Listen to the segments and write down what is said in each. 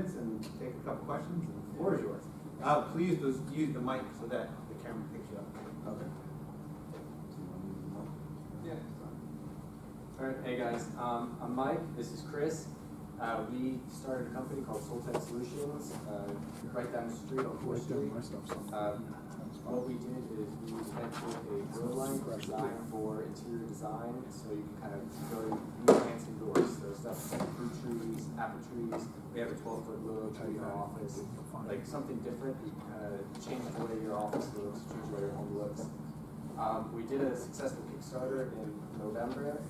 minutes and take a couple questions, and the floor is yours. Please just use the mic so that the camera picks you up. Okay. Yeah. All right, hey guys, I'm Mike, this is Chris. We started a company called Soltech Solutions, right down the street on 4th Street. What we did is we invented a grow light designed for interior design, so you can kind of grow new plants indoors. So stuff like fruit trees, apple trees. We have a 12-foot look to your office, like something different. Change the way your office looks, change the way your home looks. We did a successful Kickstarter in November.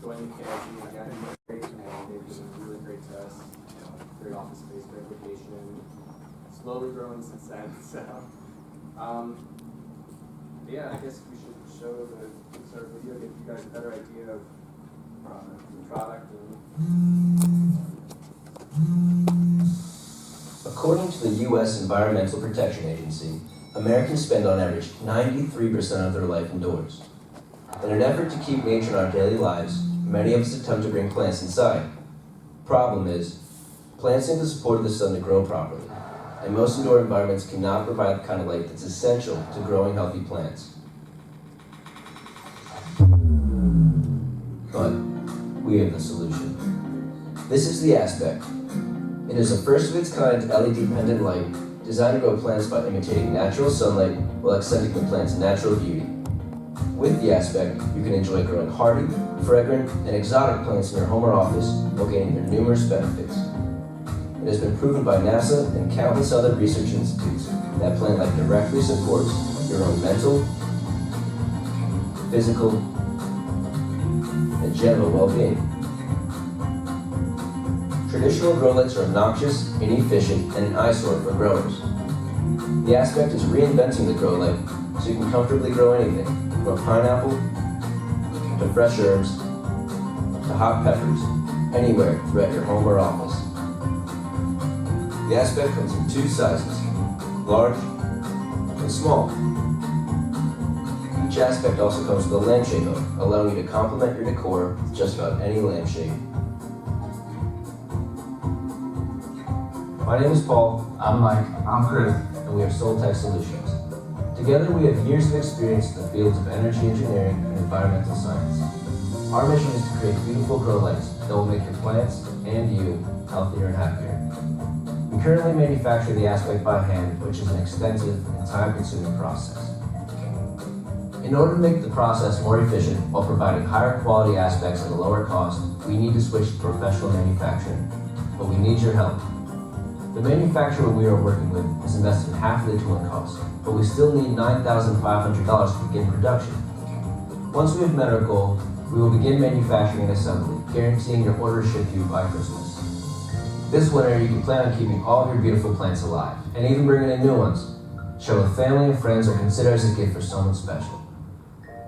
Joined the KIC again, and they've been really great to us. Great office space, great location. Slowly growing since then. So, yeah, I guess we should show the Kickstarter video, give you guys a better idea of the product. According to the U.S. Environmental Protection Agency, Americans spend on average 93% of their life indoors. In an effort to keep nature in our daily lives, many of us attempt to bring plants inside. Problem is, plants need the support of the sun to grow properly, and most indoor environments cannot provide the kind of light that's essential to growing healthy plants. But we have the solution. This is the Aspect. It is a first of its kind LED pendant light designed to grow plants by imitating natural sunlight while extending the plant's natural beauty. With the Aspect, you can enjoy growing hardy, fragrant, and exotic plants in your home or office while gaining their numerous benefits. It has been proven by NASA and countless other research institutes that plant life directly supports your own mental, physical, and general well-being. Traditional grow lights are obnoxious, inefficient, and an eyesore for growers. The Aspect is reinventing the grow light so you can comfortably grow anything, from pineapple to fresh herbs to hot peppers, anywhere throughout your home or office. The Aspect comes in two sizes, large and small. Each Aspect also comes with a lampshade hook, allowing you to complement your decor with just about any lampshade. My name is Paul. I'm Mike. I'm Chris. And we are Soltech Solutions. Together we have years of experience in the fields of energy engineering and environmental science. Our mission is to create beautiful grow lights that will make your plants and you healthier and happier. We currently manufacture the Aspect by hand, which is an extensive and time-consuming process. In order to make the process more efficient while providing higher quality aspects at a lower cost, we need to switch to professional manufacturing, but we need your help. The manufacturer we are working with has invested half of the tooling cost, but we still need $9,500 to begin production. Once we have met our goal, we will begin manufacturing and assembly, guaranteeing your order is shipped to you by Christmas. This winter, you can plan on keeping all of your beautiful plants alive, and even bringing in new ones. Share with family and friends or consider as a gift for someone special.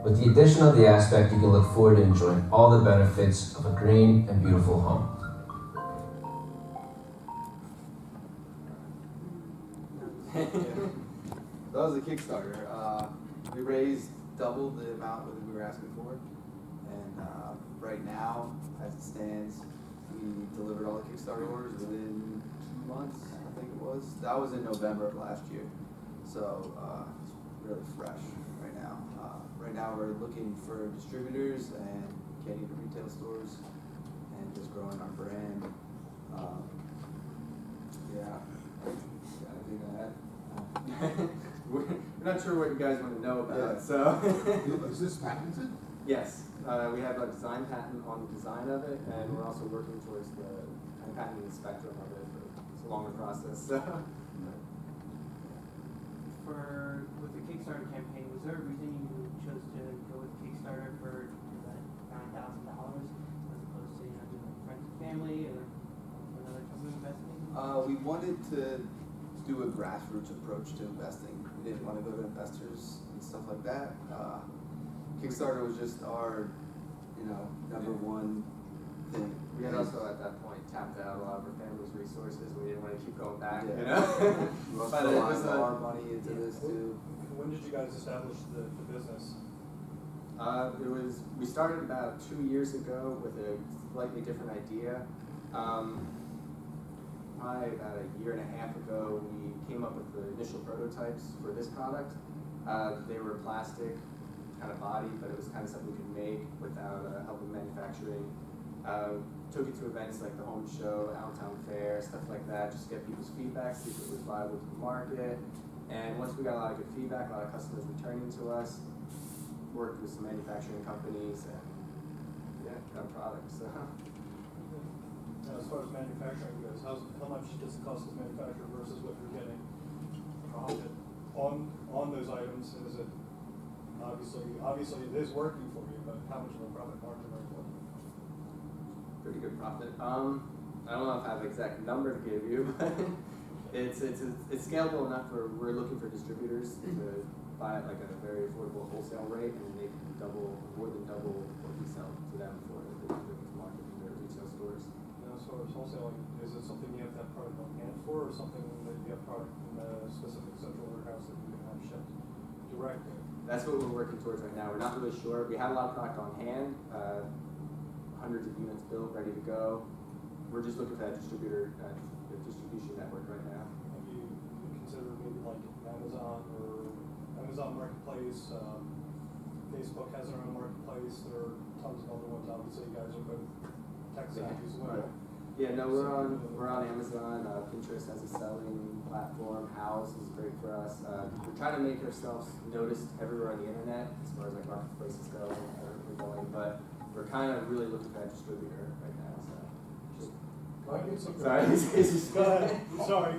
With the addition of the Aspect, you can look forward to enjoying all the benefits of a green and beautiful home. That was a Kickstarter. We raised double the amount that we were asking for, and right now, as it stands, we delivered all the Kickstarter orders within 2 months, I think it was. That was in November of last year, so it's really fresh right now. Right now, we're looking for distributors and getting to retail stores and just growing our brand. Yeah, I think that. We're not sure what you guys want to know about, so. Is this patented? Yes, we have a design patent on the design of it, and we're also working towards the patenting the spectrum of it. It's a longer process. So. With the Kickstarter campaign, was there a reason you chose to go with Kickstarter for that $9,000 as opposed to doing friends and family or another type of investing? We wanted to do a grassroots approach to investing. We didn't want to go to investors and stuff like that. Kickstarter was just our, number one thing. We had also at that point tapped out a lot of our family's resources. We didn't want to keep going back, Yeah. We also put a lot of our money into this too. When did you guys establish the business? We started about 2 years ago with a slightly different idea. probably about a year and a half ago, we came up with the initial prototypes for this product. They were plastic kind of body, but it was kind of something we could make without help with manufacturing. Took it to events like the Home Show, Allentown Fair, stuff like that, just get people's feedback, see if it was viable to the market. And once we got a lot of good feedback, a lot of customers returning to us, worked with some manufacturing companies, and yeah, got a product. So. As far as manufacturing goes, how much does it cost to manufacture versus what you're getting profit on those items? And is it obviously it is working for you, but how much of a profit margin are you looking? Pretty good profit. I don't know if I have an exact number to give you, but it's scalable enough where we're looking for distributors to buy it like at a very affordable wholesale rate, and they can more than double what we sell to them for if they bring it to market in their retail stores. Now, as far as wholesaling, is it something you have to have product on hand for, or something that you have product in a specific central warehouse that you can have shipped directly? That's what we're working towards right now. We're not really sure. We have a lot of product on hand, hundreds of units built, ready to go. We're just looking for that distribution network right now. Have you considered maybe like Amazon or Amazon Marketplace? Facebook has their own marketplace. There are tons of other ones. Obviously, you guys are both tech savvy as well. Right. Yeah, no, we're on Amazon. Pinterest has a selling platform. House is great for us. We're trying to make ourselves noticed everywhere on the internet as far as like marketplaces go. We're going, but we're kind of really looking for that distributor right now. So just sorry. Go ahead. Sorry.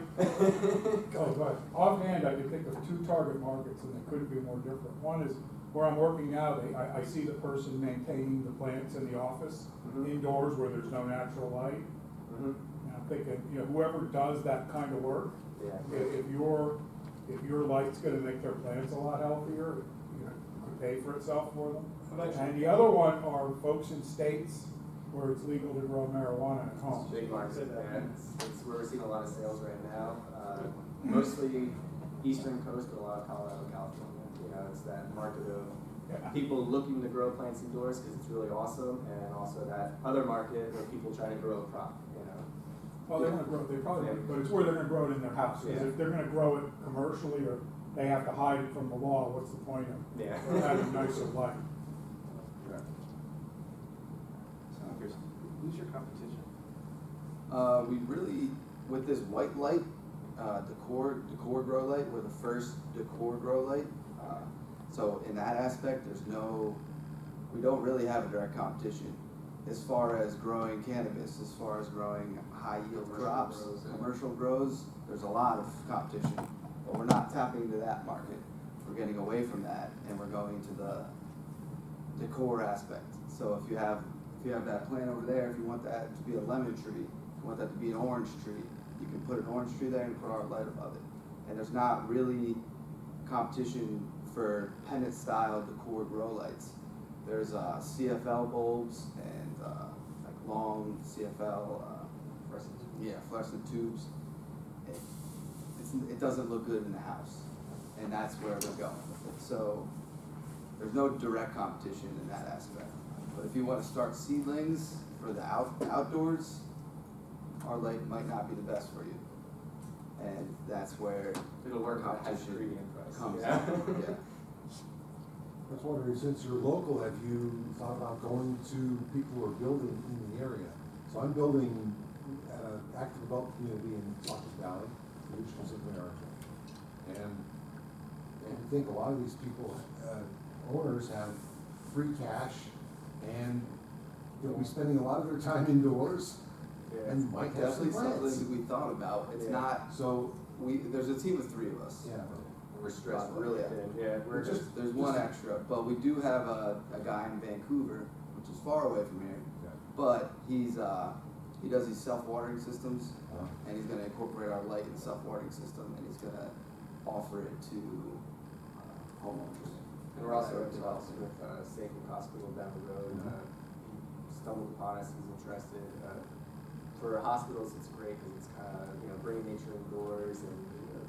Go ahead. Offhand, I could think of two target markets, and they couldn't be more different. One is where I'm working now. I see the person maintaining the plants in the office, indoors where there's no natural light. And I'm thinking, whoever does that kind of work, if your light's going to make their plants a lot healthier, could pay for itself for them. And the other one are folks in states where it's legal to grow marijuana at home. It's a big market. Yeah, it's where we're seeing a lot of sales right now. Mostly Eastern Coast, but a lot of Colorado, California. It's that market of people looking to grow plants indoors because it's really awesome, and also that other market where people trying to grow a crop. Well, they're going to grow. They probably, but it's where they're going to grow it in their house. Because if they're going to grow it commercially, or they have to hide it from the law, what's the point of having nicer light? Who's your competition? We really, with this white light, decor grow light, we're the first decor grow light. So in that aspect, we don't really have a direct competition. As far as growing cannabis, as far as growing high yield crops, commercial grows, there's a lot of competition. But we're not tapping into that market. We're getting away from that, and we're going to the decor aspect. So if you have that plant over there, if you want that to be a lemon tree, if you want that to be an orange tree, you can put an orange tree there and put our light above it. And there's not really competition for pennant style decor grow lights. There's CFL bulbs and like long CFL fluorescent tubes. It doesn't look good in the house, and that's where we're going with it. So there's no direct competition in that aspect. But if you want to start seedlings for the outdoors, our light might not be the best for you, and that's where it'll work on competition comes. Yeah. Yeah. I was wondering, since you're local, have you thought about going to people who are building in the area? So I'm building at an active adult community in Soltech Valley, the regional of America. And I think a lot of these people, owners, have free cash, and they'll be spending a lot of their time indoors, and might have some Definitely plants. something we thought about. It's not, So, there's a team of 3 of us. yeah. We're stressed really thin. Yeah, we're just There's one extra, but we do have a guy in Vancouver, which is far away from here. Yeah. But he does these self-watering systems, Uh, and he's going to incorporate our light in the self-watering system, and he's going to offer it to homeowners. And we're also in development with St. Luke Hospital down the road. He stumbled upon us, he's interested. For hospitals, it's great because it's kind of, bringing nature indoors, and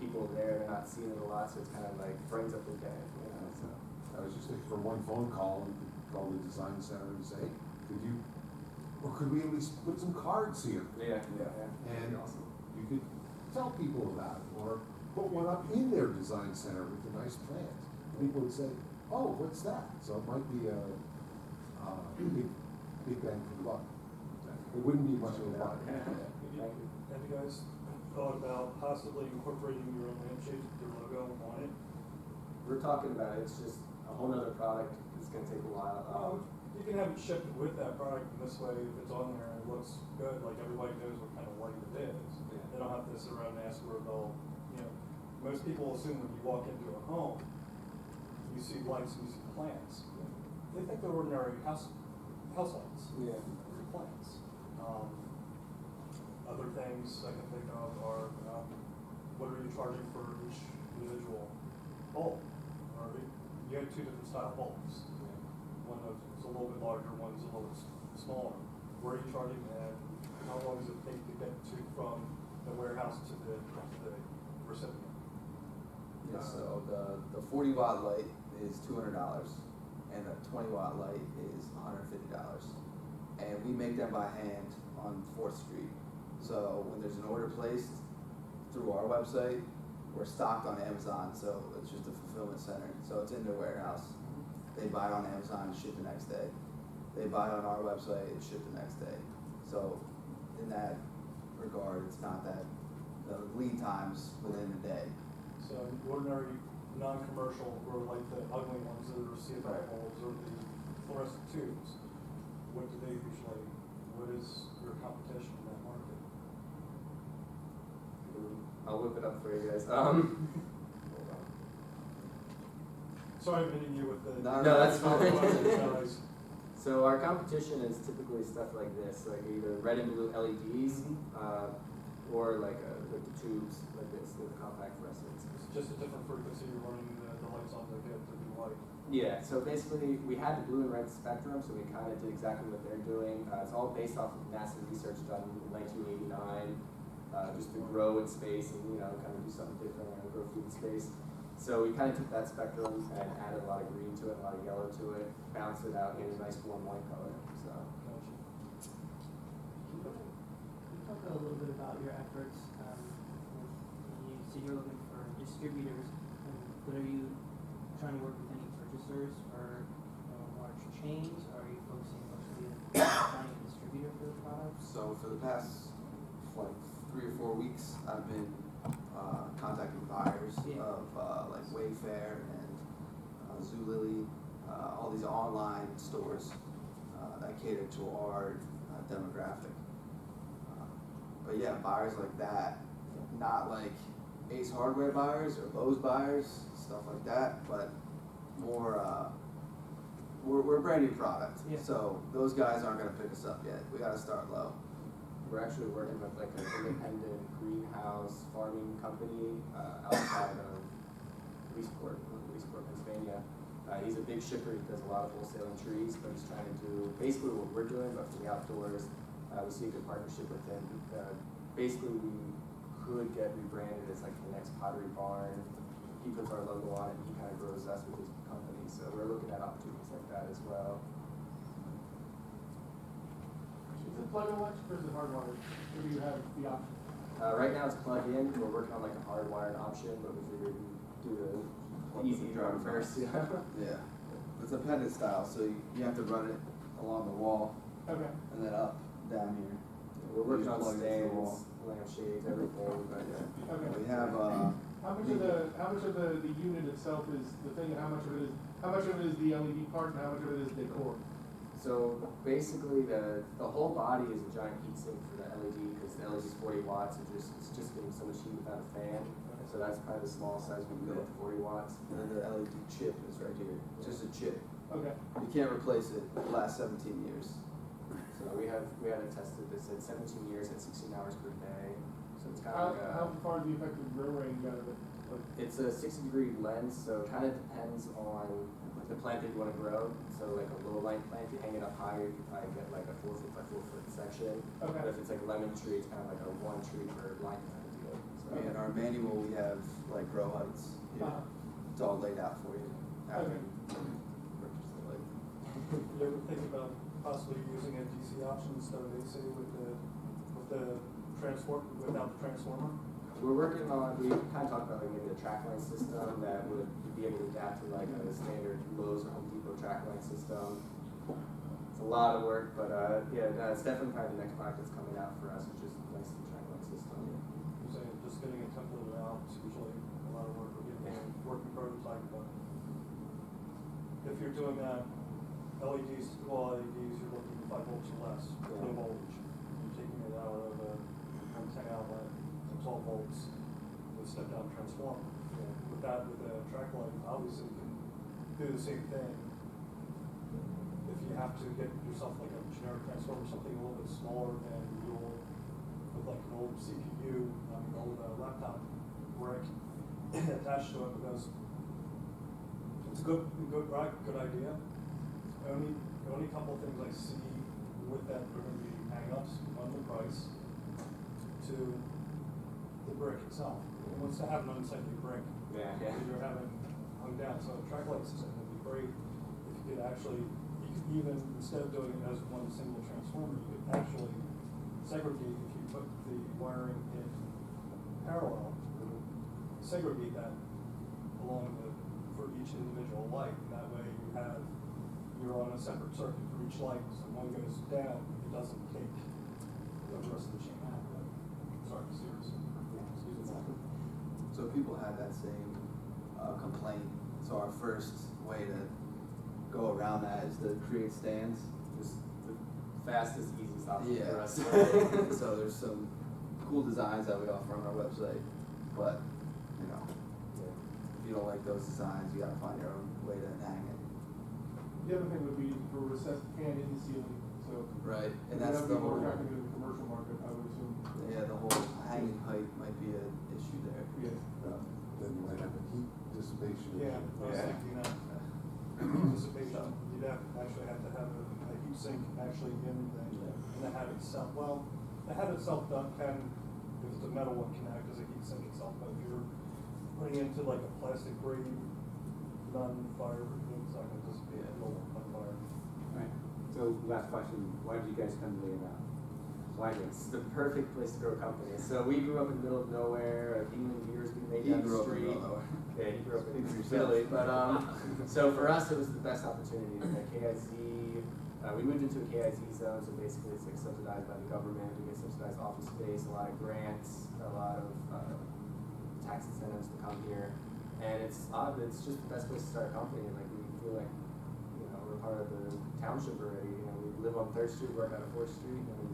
people there, they're not seeing it a lot, so it's kind of like brightens up the day. So. I was just thinking, for one phone call, we could call the design center and say, could we at least put some cards here? Yeah. And awesome. you tell people about it, or put one up in their design center with a nice plant. People would say, oh, what's that? So it might be a big bang for the buck. It wouldn't be much of a buck. Have you guys thought about possibly incorporating your own lampshade, your logo on it? We're talking about it, it's just a whole nother product, it's gonna take a while. You can have it shipped with that product, and this way, if it's on there and it looks good, like everybody knows what kind of light it is. Yeah. They don't have to sit around and ask where they'll, you know, most people assume when you walk into a home, you see lights and you see plants. They think they're ordinary house lights. Yeah. Or plants. Other things I can think of are, what are you charging for each individual bulb? Or you have two different style bulbs. One is a little bit larger, one is a little bit smaller. Where are you charging, and how long does it take to get from the warehouse to the recipient? Yeah, so the 40-watt light is $200, and the 20-watt light is $150. And we make them by hand on 4th Street. So when there's an order placed through our website, we're stocked on Amazon, so it's just a fulfillment center. So it's in their warehouse. They buy it on Amazon and ship the next day. They buy it on our website and ship the next day. So in that regard, it's not that the lead times within a day. So ordinary, non-commercial, or like the ugly ones that are CFI bulbs or the fluorescent tubes, what do they usually, what is your competition in that market? I'll whip it up for you guys. Sorry I'm hitting you with the. No, that's fine. Guys. So our competition is typically stuff like this, like either red and blue LEDs, or like the tubes like this, the compact fluorescents. It's just a different frequency you're running the lights on to get to be white. Yeah, so basically we had the blue and red spectrum, so we kind of did exactly what they're doing. It's all based off of NASA research done in 1989, just to grow in space and, you know, kind of do something different and grow food in space. So we kind of took that spectrum and added a lot of green to it, a lot of yellow to it, bounced it out, gave it a nice warm white color. So. Gotcha. Can you talk a little bit about your efforts? You said you're looking for distributors, but are you trying to work with any purchasers or large chains? Or are you focusing mostly on finding a distributor for the product? So for the past like 3 or 4 weeks, I've been contacting buyers of like Wayfair and Zulily, all these online stores that cater to our demographic. But yeah, buyers like that, not like Ace Hardware buyers or Lowe's buyers, stuff like that, but more, we're a brand new product. Yeah. So those guys aren't gonna pick us up yet. We gotta start low. We're actually working with like an independent greenhouse farming company outside of Leesport, Pennsylvania. He's a big shipper. He does a lot of wholesaling trees, but he's trying to do basically what we're doing, but for the outdoors. We see a good partnership with him. Basically, we could get rebranded as like the next Pottery Barn. He puts our logo on it, and he kind of grows us with his company. So we're looking at opportunities like that as well. Is it plug and watch or is it hardwired? Or do you have the option? Right now it's plug-in. We're working on like a hardwired option, but we figured we'd do the easy drum first. Yeah. It's a pendant style, so you have to run it along the wall Okay. and then up, down here. We're working on Just plug it into the wall. stands, lampshades, everything, but yeah. Okay. We have, How much of the unit itself is the thing, and how much of it is the LED part, and how much of it is decor? So basically, the whole body is a giant heat sink for the LED because the LED is 40 watts. It's just getting so much heat without a fan. So that's probably the small size we can go up to 40 watts. and then the LED chip is right here, just a chip. Okay. You can't replace it, it lasts 17 years. So we had it tested. This at 17 years at 16 hours per day. So it's kind How of like how far is the effective grow range out of it? Like, it's a 60-degree lens, so it kind of depends on the plant that you want to grow. So like a low light plant, you hang it up higher, you can probably get like a 4 foot by 4 foot section. Okay. But if it's like a lemon tree, it's kind of like a 1 tree per line kind of deal. So. In our manual, we have like grow heights. Here. It's all laid out for you. After Okay. you purchase the light. You ever think about possibly using a DC option instead of AC with the transform, without the transformer? we're working on, we kind of talked about like maybe a track line system that would be able to adapt to like a standard Lowe's or Home Depot track line system. It's a lot of work, but yeah, it's definitely kind of the next product that's coming out for us. It's just a nice track line system. You're saying just getting a template out is usually a lot of work, or getting a working prototype, but if you're doing that, LEDs, all LEDs, you're looking at 5 volts or less, low voltage. You're taking it out of a 10 outlet to 12 volts with step down transformer. With that, with a track light, obviously you can do the same thing. If you have to get yourself like a generic transformer, something a little bit smaller than your, with like an old CPU, old laptop brick attached to it, because it's a good idea. The only couple of things I see with that are going to be hang-ups on the price to the brick itself. It wants to have an unsightly brick. Yeah. You're having hung down. So a track light system would be great if you could actually, you could even, instead of doing it as one single transformer, you could actually segregate, if you put the wiring in parallel, segregate that along for each individual light. And that way you're on a separate circuit for each light. So when one goes down, it doesn't take the rest of the chain out. Sorry, seriously. Excuse me. So people had that same complaint. So our first way to go around that is to create stands. Just the fastest, easiest option for us. Right. So there's some cool designs that we offer on our website, but you know, if you don't like those designs, you gotta find your own way to hang it. The other thing would be for recessed fan in the ceiling, so. Right, and that that's would the be more whole. attractive to the commercial market, I would assume. Yeah, the whole hanging height might be an issue there. Yeah. Then you might have a heat dissipation. Yeah, I was thinking that. Dissipation, you'd actually have to have a heat sink actually in the hat itself. Well, the hat itself can, if it's a metal one, can act as a heat sink itself, but if you're putting it into like a plastic grade, non-fire, it's not going to dissipate, it'll work on fire. Right. So last question, why did you guys come to Meetup? Why this? It's the perfect place to grow a company. So we grew up in the middle of nowhere. Demon beers being made He down the grew up in street. Illinois. Yeah, he grew up in Speak for yourself. Philly. But so for us, it was the best opportunity. At KIZ, we moved into a KIZ zone, so basically it's like subsidized by the government. We get subsidized office space, a lot of grants, a lot of tax incentives to come here. And it's odd, it's just the best place to start a company. And like we feel like, you know, we're part of the township already. You know, we live on 3rd Street, work out of 4th Street, and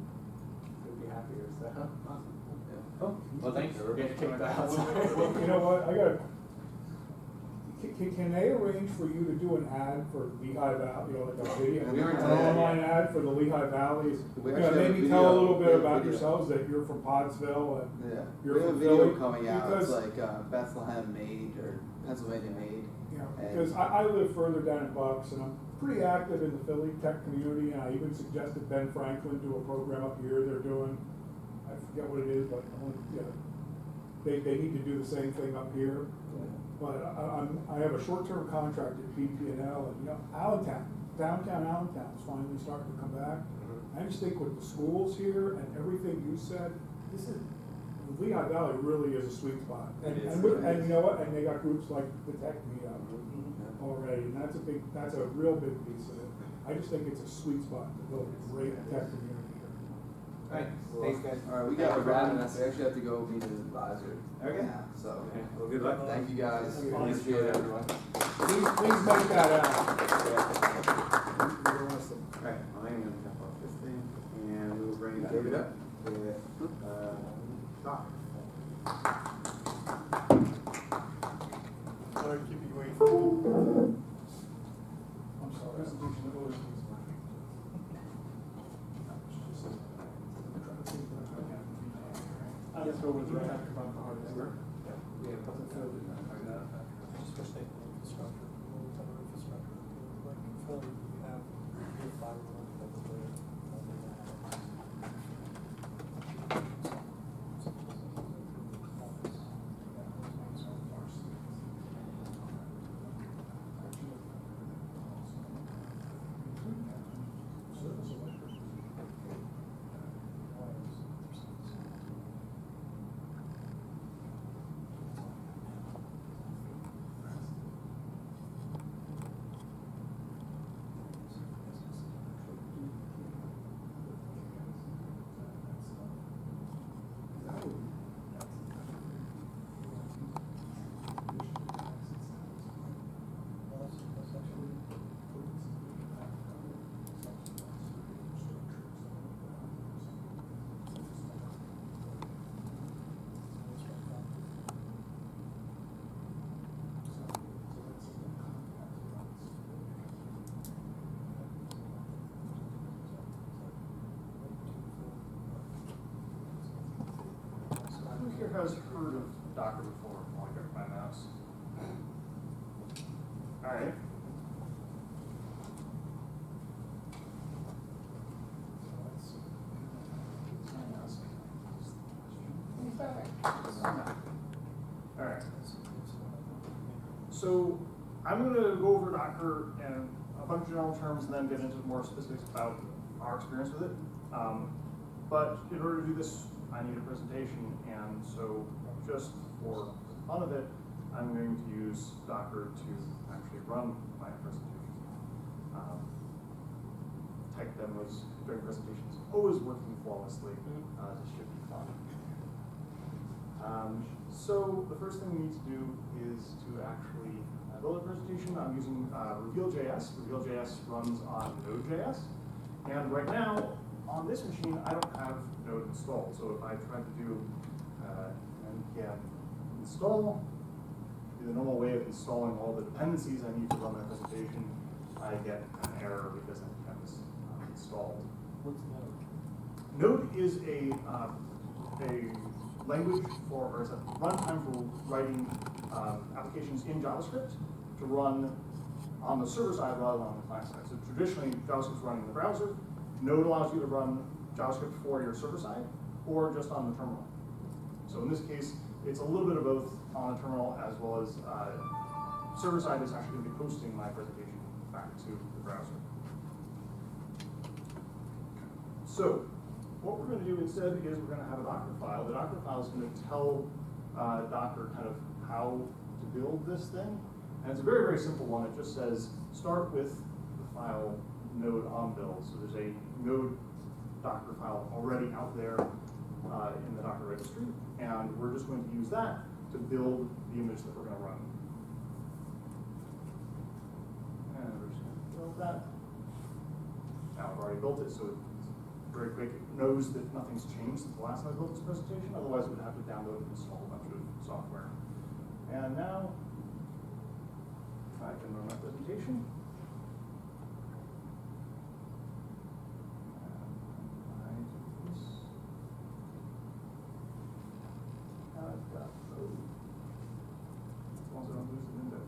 couldn't be happier. So awesome. Yeah. Cool. Well, thanks. We're getting kicked out. You know what, can they arrange for you to do an ad for Lehigh Valley, you know, like a video, We were an doing that, online ad for the Lehigh Valleys? We You know, actually have a maybe tell a video, little we bit have a about video. yourselves, that you're from Pottsville and Yeah, you're we have a from video Philly, coming out. It's because- like Bethlehem made or Pennsylvania made. you know, And- because I live further down in Bucks, and I'm pretty active in the Philly tech community, and I even suggested Ben Franklin do a program up here they're doing. I forget what it is, but they need to do the same thing up here. But I have a short-term contract at BP&L, and you know, Allentown, downtown Allentown is finally starting to come back. I just think with the schools here and everything you said, Lehigh Valley really is a sweet spot. And you know what? And they got groups like the Tech Meetup already, and that's a real big piece of it. I just think it's a sweet spot to build a great tech community here. All right. Thanks, guys. All right, we Thank got you for having to us. We actually have to go meet an advisor. Okay. Now, so Okay. Well, good luck. thank you guys. Appreciate it, everyone. Please make that out. All right, well, I'm gonna jump off this thing, and we'll bring David up with, Doc. Sorry to keep you waiting. I'm sorry. Presentation of orders. Let's go with right after about the hardest work. Just think infrastructure, infrastructure, like Philly, you have your fiber guys heard of Docker before? I'll get my mouse. All right. All right. So I'm going to go over Docker and a bunch of general terms and then get into more specifics about our experience with it. But in order to do this, I need a presentation, and so just for the fun of it, I'm going to use Docker to actually run my presentation. Tech demos during presentations always working flawlessly. This should be fun. So the first thing we need to do is to actually build a presentation. I'm using Reveal.js. Reveal.js runs on Node.js. And right now, on this machine, I don't have Node installed. So if I try to do npm install, the normal way of installing all the dependencies I need to run my presentation, I get an error because npm is installed. What's Node? Node is a language for, or it's a runtime for writing applications in JavaScript to run on the server side rather than on the client side. So traditionally, JavaScript's running in the browser. Node allows you to run JavaScript for your server side or just on the terminal. So in this case, it's a little bit of both on the terminal as well as server side is actually going to be posting my presentation back to the browser. So what we're going to do instead is we're going to have a Docker file. The Docker file is going to tell Docker kind of how to build this thing. And it's a very, very simple one. It just says start with the file node on build. So there's a node Docker file already out there in the Docker registry. And we're just going to use that to build the image that we're going to run. And we're just going to build that. Now I've already built it, so it's very quick. It knows that nothing's changed since the last time I built this presentation. Otherwise, it would have to download and install a bunch of software. And now I can run my presentation. I've got code. As long as I don't lose the window.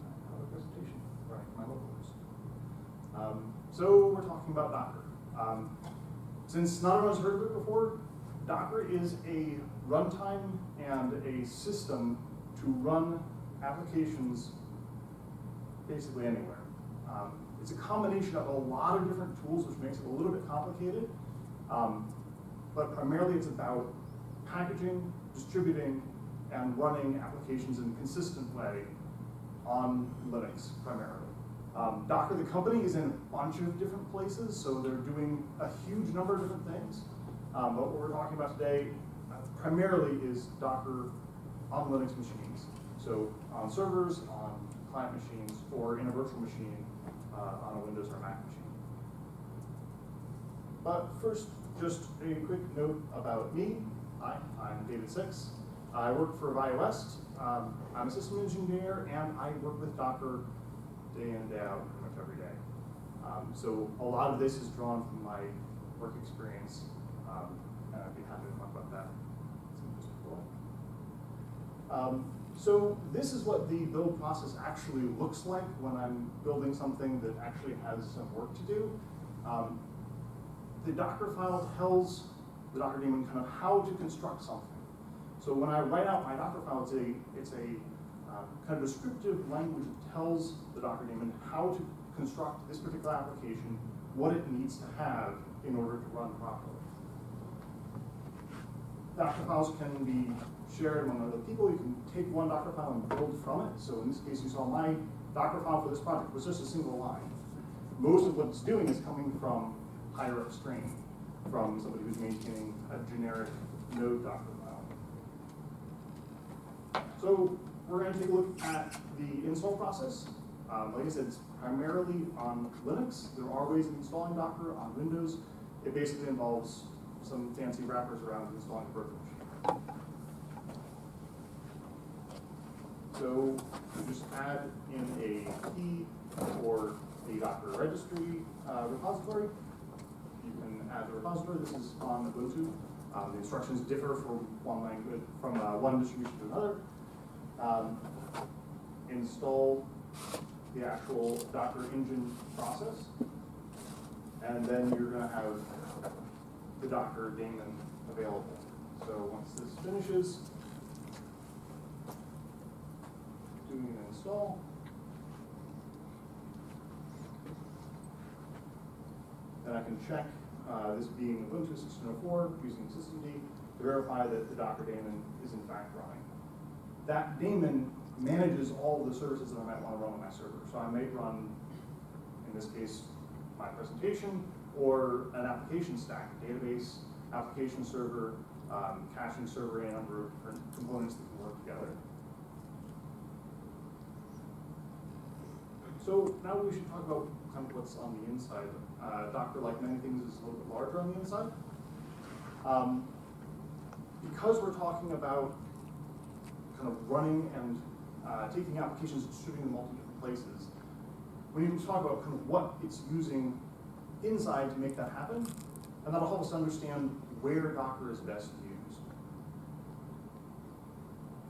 I have a presentation running my local host. So we're talking about Docker. Since none of us heard of it before, Docker is a runtime and a system to run applications basically anywhere. It's a combination of a lot of different tools, which makes it a little bit complicated. But primarily it's about packaging, distributing, and running applications in a consistent way on Linux primarily. Docker, the company, is in a bunch of different places, so they're doing a huge number of different things. But what we're talking about today primarily is Docker on Linux machines. So on servers, on client machines, or in a virtual machine on a Windows or Mac machine. But first, just a quick note about me. Hi, I'm David Six. I work for iOS. I'm a system engineer, and I work with Docker day in, day out, pretty much every day. So a lot of this is drawn from my work experience, and I'd be happy to talk about that. So this is what the build process actually looks like when I'm building something that actually has some work to do. The Docker file tells the Docker daemon kind of how to construct something. So when I write out my Docker file, it's a kind of descriptive language that tells the Docker daemon how to construct this particular application, what it needs to have in order to run properly. Docker files can be shared among other people. You can take one Docker file and build from it. So in this case, you saw my Docker file for this project was just a single line. Most of what it's doing is coming from higher upstream, from somebody who's maintaining a generic node Docker file. So we're going to take a look at the install process. Like I said, it's primarily on Linux. There are ways of installing Docker on Windows. It basically involves some fancy wrappers around installing a virtual machine. So you just add in a key for a Docker registry repository. You can add the repository. This is on Ubuntu. The instructions differ from one distribution to another. Install the actual Docker engine process, and then you're going to have the Docker daemon available. So once this finishes, doing an install, then I can check this being Ubuntu 16.04 using systemd to verify that the Docker daemon is in fact running. That daemon manages all of the services that I might want to run on my server. So I might run, in this case, my presentation or an application stack, database, application server, caching server, and a number of different components that can work together. So now we should talk about kind of what's on the inside. Docker, like many things, is a little bit larger on the inside. Because we're talking about kind of running and taking applications and distributing them all to different places, we need to talk about kind of what it's using inside to make that happen, and that'll help us understand where Docker is best used.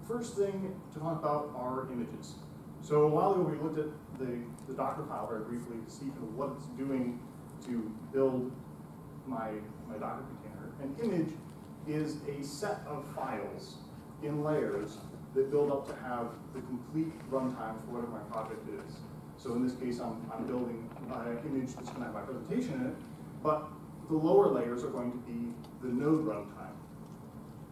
First thing to talk about are images. So a while ago we looked at the Docker file very briefly to see kind of what it's doing to build my Docker container. An image is a set of files in layers that build up to have the complete runtime for whatever my project is. So in this case, I'm building an image that's going to have my presentation in it, but the lower layers are going to be the node runtime.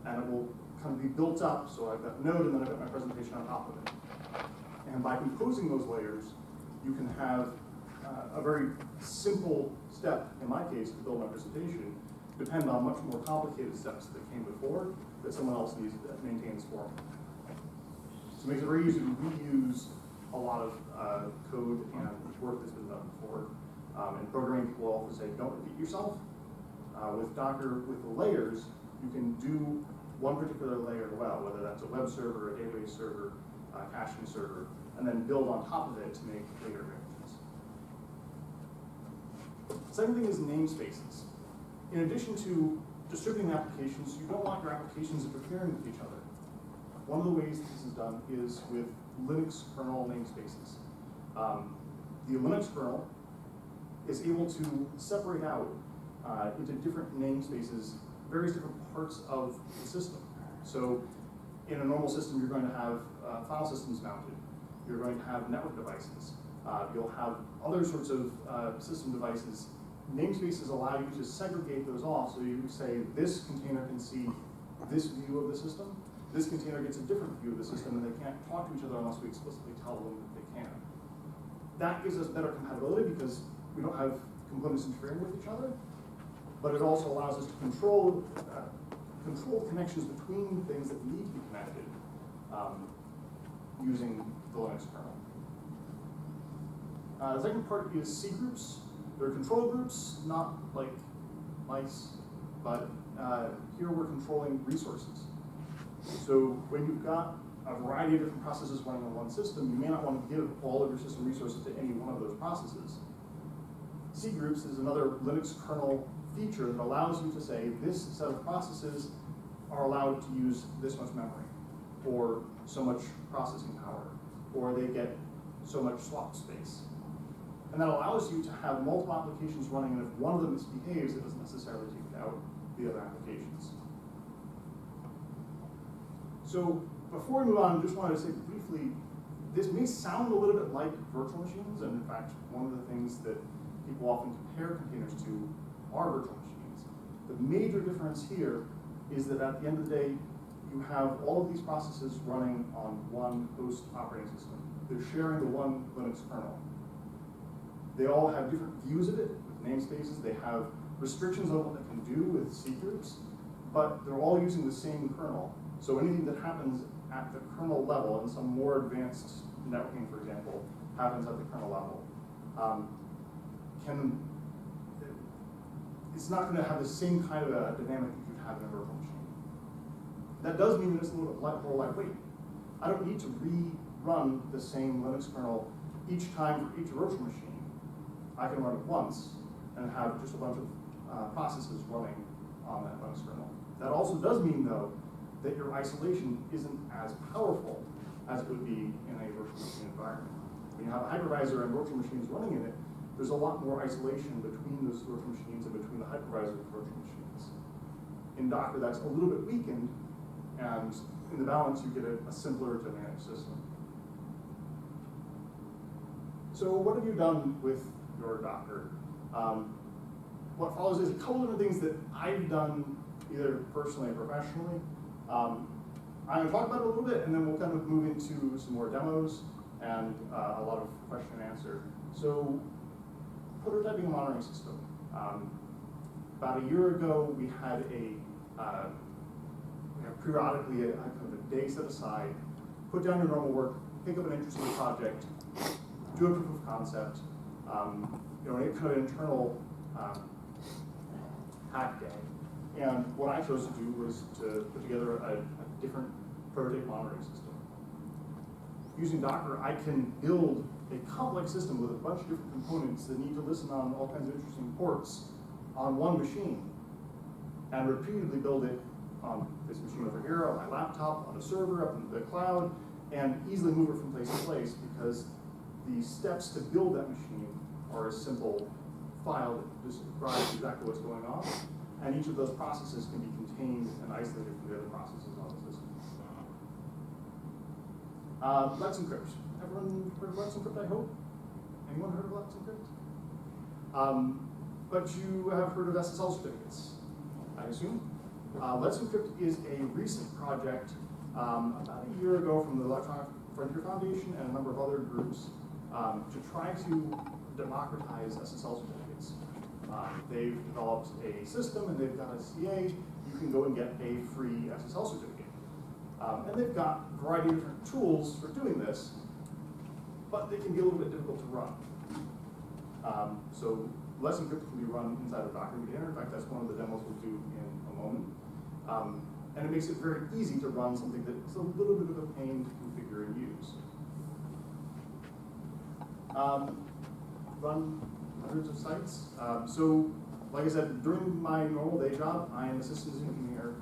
And it will kind of be built up, so I've got node and then I've got my presentation on top of it. And by composing those layers, you can have a very simple step, in my case, to build my presentation, depend on much more complicated steps that came before that someone else needs that maintains for me. So it makes it very easy to reuse a lot of code and work that's been done before. And programming people often say, don't repeat yourself. With Docker, with the layers, you can do one particular layer well, whether that's a web server, a database server, a caching server, and then build on top of it to make later images. Second thing is namespaces. In addition to distributing applications, you don't want your applications interfering with each other. One of the ways this is done is with Linux kernel namespaces. The Linux kernel is able to separate out into different namespaces various different parts of the system. So in a normal system, you're going to have file systems mounted. You're going to have network devices. You'll have other sorts of system devices. Namespaces allow you to segregate those off, so you say this container can see this view of the system, this container gets a different view of the system, and they can't talk to each other unless we explicitly tell them that they can. That gives us better compatibility because we don't have components interfering with each other, but it also allows us to control connections between things that need to be connected using the Linux kernel. The second part is C groups. They're control groups, not like mice, but here we're controlling resources. So when you've got a variety of different processes running on one system, you may not want to give all of your system resources to any one of those processes. C groups is another Linux kernel feature that allows you to say this set of processes are allowed to use this much memory, or so much processing power, or they get so much swap space. And that allows you to have multiple applications running, and if one of them misbehaves, it doesn't necessarily take out the other applications. So before we move on, I just wanted to say briefly, this may sound a little bit like virtual machines, and in fact, one of the things that people often compare containers to are virtual machines. The major difference here is that at the end of the day, you have all of these processes running on one host operating system. They're sharing the one Linux kernel. They all have different views of it with namespaces. They have restrictions on what they can do with C groups, but they're all using the same kernel. So anything that happens at the kernel level, and some more advanced networking, for example, happens at the kernel level. It's not going to have the same kind of a dynamic that you'd have in a virtual machine. That does mean that it's a little bit more lightweight. I don't need to rerun the same Linux kernel each time for each virtual machine. I can run it once and have just a bunch of processes running on that Linux kernel. That also does mean, though, that your isolation isn't as powerful as it would be in a virtual machine environment. When you have a hypervisor and virtual machines running in it, there's a lot more isolation between those virtual machines and between the hypervisor and virtual machines. In Docker, that's a little bit weakened, and in the balance, you get a simpler to manage system. So what have you done with your Docker? What follows is a couple of different things that I've done either personally or professionally. I'm going to talk about it a little bit, and then we'll kind of move into some more demos and a lot of question and answer. So, prototyping a monitoring system. About a year ago, we had periodically a kind of a day set aside, put down your normal work, pick up an interesting project, do a proof of concept, any kind of internal hack day. And what I chose to do was to put together a different prototype monitoring system. Using Docker, I can build a complex system with a bunch of different components that need to listen on all kinds of interesting ports on one machine, and repeatedly build it on this machine over here, on my laptop, on a server, up in the cloud, and easily move it from place to place because the steps to build that machine are a simple file that describes exactly what's going on, and each of those processes can be contained and isolated from the other processes on the system. Let's Encrypt. Everyone heard of Let's Encrypt, I hope? Anyone heard of Let's Encrypt? But you have heard of SSL certificates, I assume. Let's Encrypt is a recent project about a year ago from the Electronic Frontier Foundation and a number of other groups to try to democratize SSL certificates. They've developed a system and they've got a CA. You can go and get a free SSL certificate. And they've got a variety of different tools for doing this, but they can be a little bit difficult to run. So Let's Encrypt can be run inside of Docker container. In fact, that's one of the demos we'll do in a moment. And it makes it very easy to run something that's a little bit of a pain to configure and use. Run hundreds of sites. So, like I said, during my normal day job, I am a systems engineer,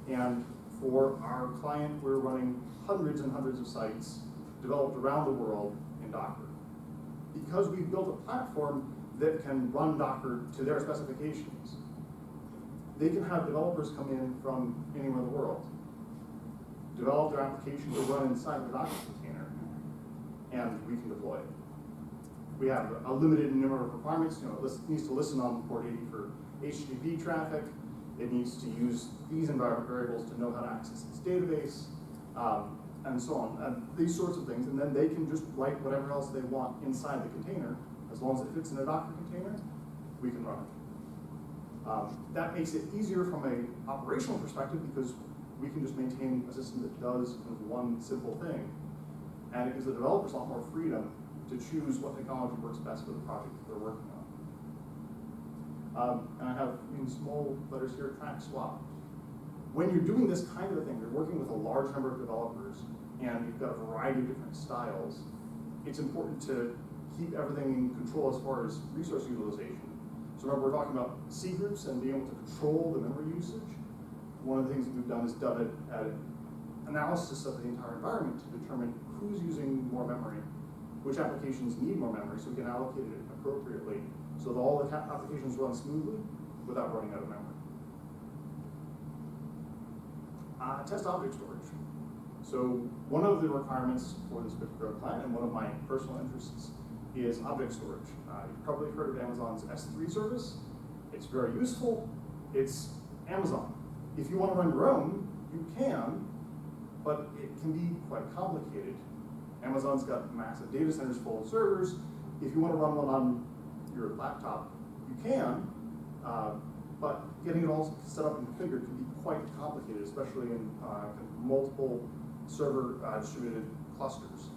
and for our client, we're running hundreds and hundreds of sites developed around the world in Docker. Because we've built a platform that can run Docker to their specifications, they can have developers come in from anywhere in the world, develop their application to run inside the Docker container, and we can deploy it. We have a limited number of requirements. It needs to listen on port 80 for HTTP traffic. It needs to use these environment variables to know how to access its database, and so on. And these sorts of things. And then they can just write whatever else they want inside the container. As long as it fits in a Docker container, we can run it. That makes it easier from an operational perspective because we can just maintain a system that does kind of one simple thing. And it gives the developers a lot more freedom to choose what technology works best for the project that they're working on. And I have in small letters here, track swap. When you're doing this kind of a thing, you're working with a large number of developers and you've got a variety of different styles, it's important to keep everything in control as far as resource utilization. So remember, we're talking about C groups and being able to control the memory usage. One of the things that we've done is done an analysis of the entire environment to determine who's using more memory, which applications need more memory, so we can allocate it appropriately so that all the applications run smoothly without running out of memory. Test object storage. So one of the requirements for this particular client, and one of my personal interests, is object storage. You've probably heard of Amazon's S3 service. It's very useful. It's Amazon. If you want to run your own, you can, but it can be quite complicated. Amazon's got massive data centers full of servers. If you want to run one on your laptop, you can, but getting it all set up and configured can be quite complicated, especially in multiple server distributed clusters.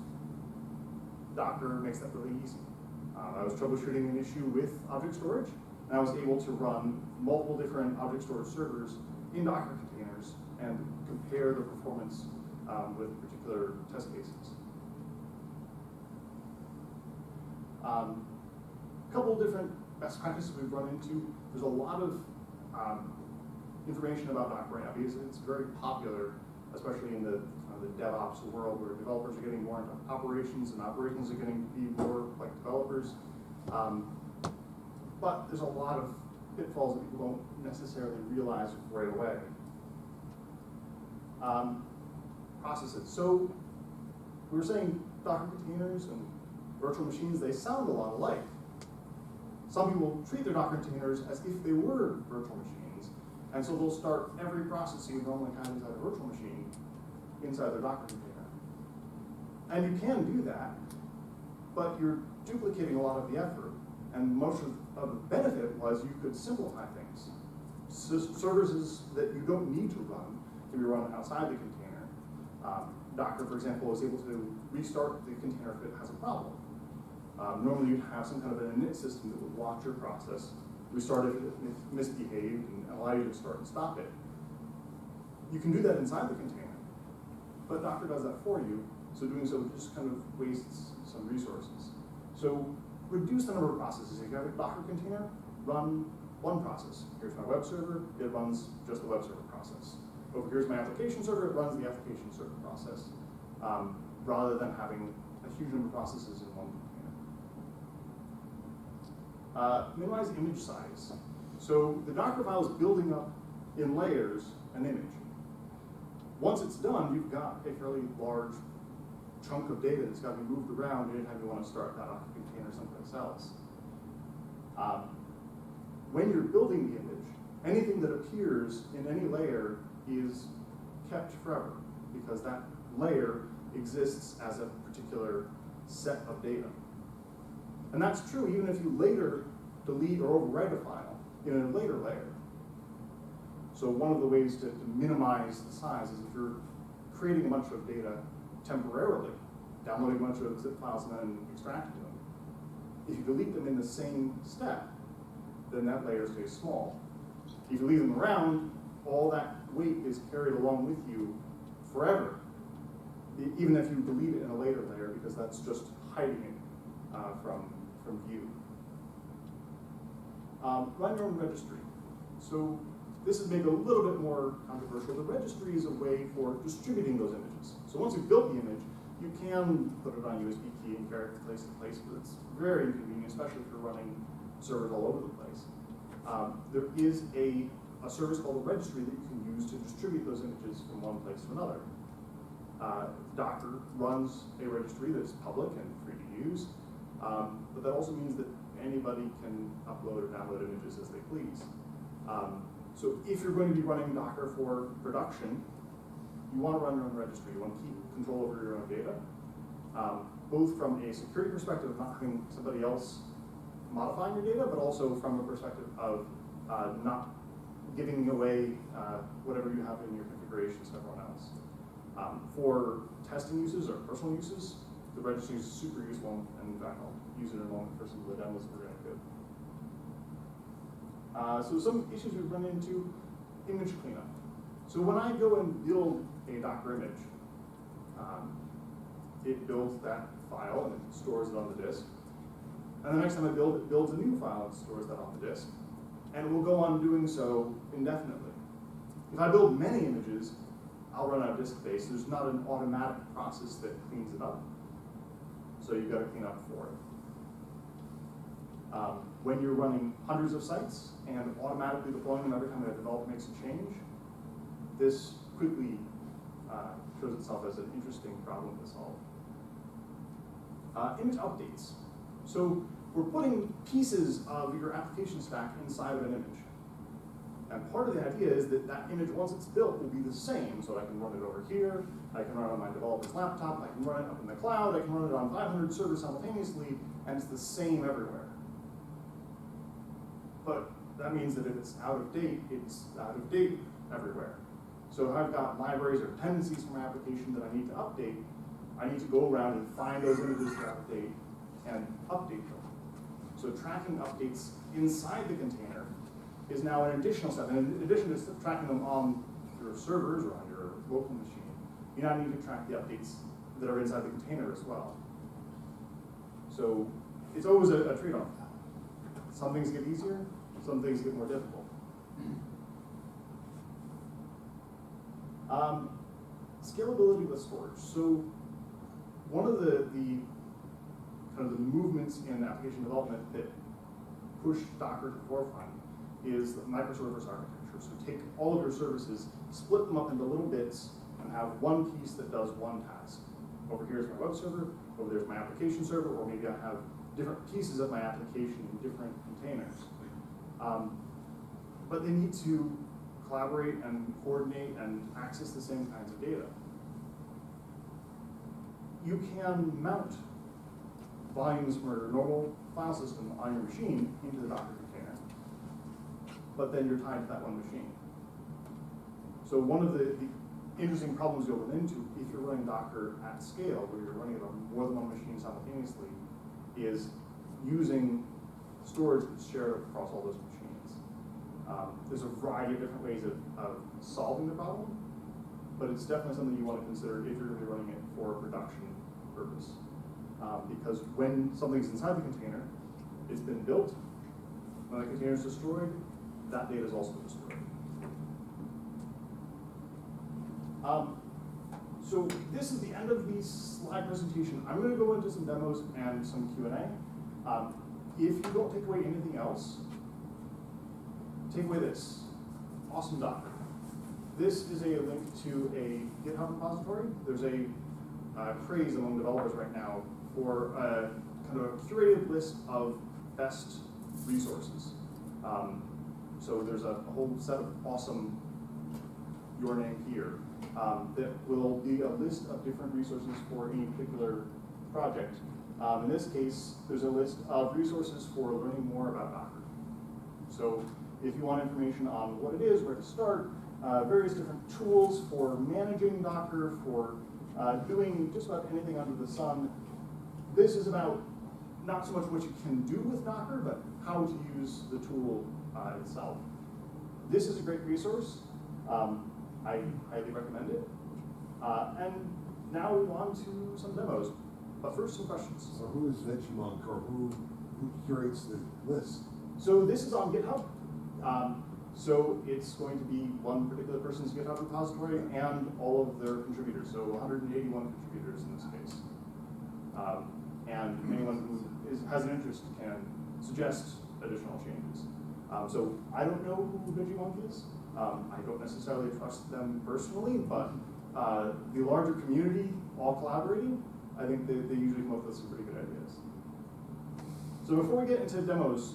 Docker makes that really easy. I was troubleshooting an issue with object storage, and I was able to run multiple different object storage servers in Docker containers and compare the performance with particular test cases. A couple of different best practices we've run into. There's a lot of information about Docker right now because it's very popular, especially in the DevOps world where developers are getting more into operations and operations are getting to be more like developers. But there's a lot of pitfalls that people don't necessarily realize right away. Processes. So we were saying Docker containers and virtual machines, they sound a lot alike. Some people treat their Docker containers as if they were virtual machines, and so they'll start every process you normally have inside a virtual machine inside their Docker container. And you can do that, but you're duplicating a lot of the effort. And most of the benefit was you could simplify things. Services that you don't need to run can be run outside the container. Docker, for example, is able to restart the container if it has a problem. Normally you'd have some kind of an init system that would watch your process, restart it if it misbehaved, and allow you to start and stop it. You can do that inside the container, but Docker does that for you, so doing so just kind of wastes some resources. So reduce the number of processes. If you have a Docker container, run one process. Here's my web server, it runs just the web server process. Over here's my application server, it runs the application server process, rather than having a huge number of processes in one container. Minimize image size. So the Docker file is building up in layers an image. Once it's done, you've got a fairly large chunk of data that's got to be moved around anytime you want to start that Docker container someplace else. When you're building the image, anything that appears in any layer is kept forever because that layer exists as a particular set of data. And that's true even if you later delete or overwrite a file in a later layer. So one of the ways to minimize the size is if you're creating a bunch of data temporarily, downloading a bunch of zip files and then extracting them. If you delete them in the same step, then that layer stays small. If you leave them around, all that weight is carried along with you forever, even if you delete it in a later layer, because that's just hiding it from view. Run your own registry. So this is maybe a little bit more controversial. The registry is a way for distributing those images. So once you've built the image, you can put it on USB key and carry it from place to place, but it's very inconvenient, especially if you're running servers all over the place. There is a service called a registry that you can use to distribute those images from one place to another. Docker runs a registry that's public and free to use, but that also means that anybody can upload or download images as they please. So if you're going to be running Docker for production, you want to run your own registry. You want to keep control over your own data, both from a security perspective of not having somebody else modifying your data, but also from a perspective of not giving away whatever you have in your configurations to everyone else. For testing uses or personal uses, the registry is super useful, and in fact, I'll use it in a moment for some of the demos we're going to do. So some issues we've run into: image cleanup. So when I go and build a Docker image, it builds that file and it stores it on the disk. And the next time I build it, builds a new file and stores that on the disk. And it will go on doing so indefinitely. If I build many images, I'll run out of disk space. There's not an automatic process that cleans it up. So you've got to clean up for it. When you're running hundreds of sites and automatically deploying them every time a developer makes a change, this quickly shows itself as an interesting problem to solve. Image updates. So we're putting pieces of your application stack inside of an image. And part of the idea is that that image, once it's built, will be the same. So I can run it over here, I can run it on my developer's laptop, I can run it up in the cloud, I can run it on 500 servers simultaneously, and it's the same everywhere. But that means that if it's out of date, it's out of date everywhere. So if I've got libraries or dependencies for my application that I need to update, I need to go around and find those images that are out of date and update them. So tracking updates inside the container is now an additional step. And in addition to tracking them on your servers or on your local machine, you now need to track the updates that are inside the container as well. So it's always a trade-off. Some things get easier, some things get more difficult. Scalability with storage. So one of the kind of the movements in application development that push Docker to the forefront is the microservice architecture. So take all of your services, split them up into little bits, and have one piece that does one task. Over here is my web server, over there is my application server, or maybe I have different pieces of my application in different containers. But they need to collaborate and coordinate and access the same kinds of data. You can mount volumes from your normal file system on your machine into the Docker container, but then you're tied to that one machine. So one of the interesting problems you'll run into if you're running Docker at scale, where you're running it on more than one machine simultaneously, is using storage that's shared across all those machines. There's a variety of different ways of solving the problem, but it's definitely something you want to consider if you're going to be running it for a production purpose. Because when something's inside the container, it's been built. When the container is destroyed, that data is also destroyed. So this is the end of the slide presentation. I'm going to go into some demos and some Q&A. If you don't take away anything else, take away this. Awesome Docker. This is a link to a GitHub repository. There's a craze among developers right now for a kind of a curated list of best resources. So there's a whole set of awesome your name here that will be a list of different resources for any particular project. In this case, there's a list of resources for learning more about Docker. So if you want information on what it is, where to start, various different tools for managing Docker, for doing just about anything under the sun, this is about not so much what you can do with Docker, but how to use the tool itself. This is a great resource. I highly recommend it. And now we move on to some demos. But first, some questions. So who is Vegemunk, or who curates the list? So this is on GitHub. So it's going to be one particular person's GitHub repository and all of their contributors. So 181 contributors in this case. And anyone who has an interest can suggest additional changes. So I don't know who Vegemunk is. I don't necessarily trust them personally, but the larger community all collaborating, I think they usually come up with some pretty good ideas. So before we get into demos,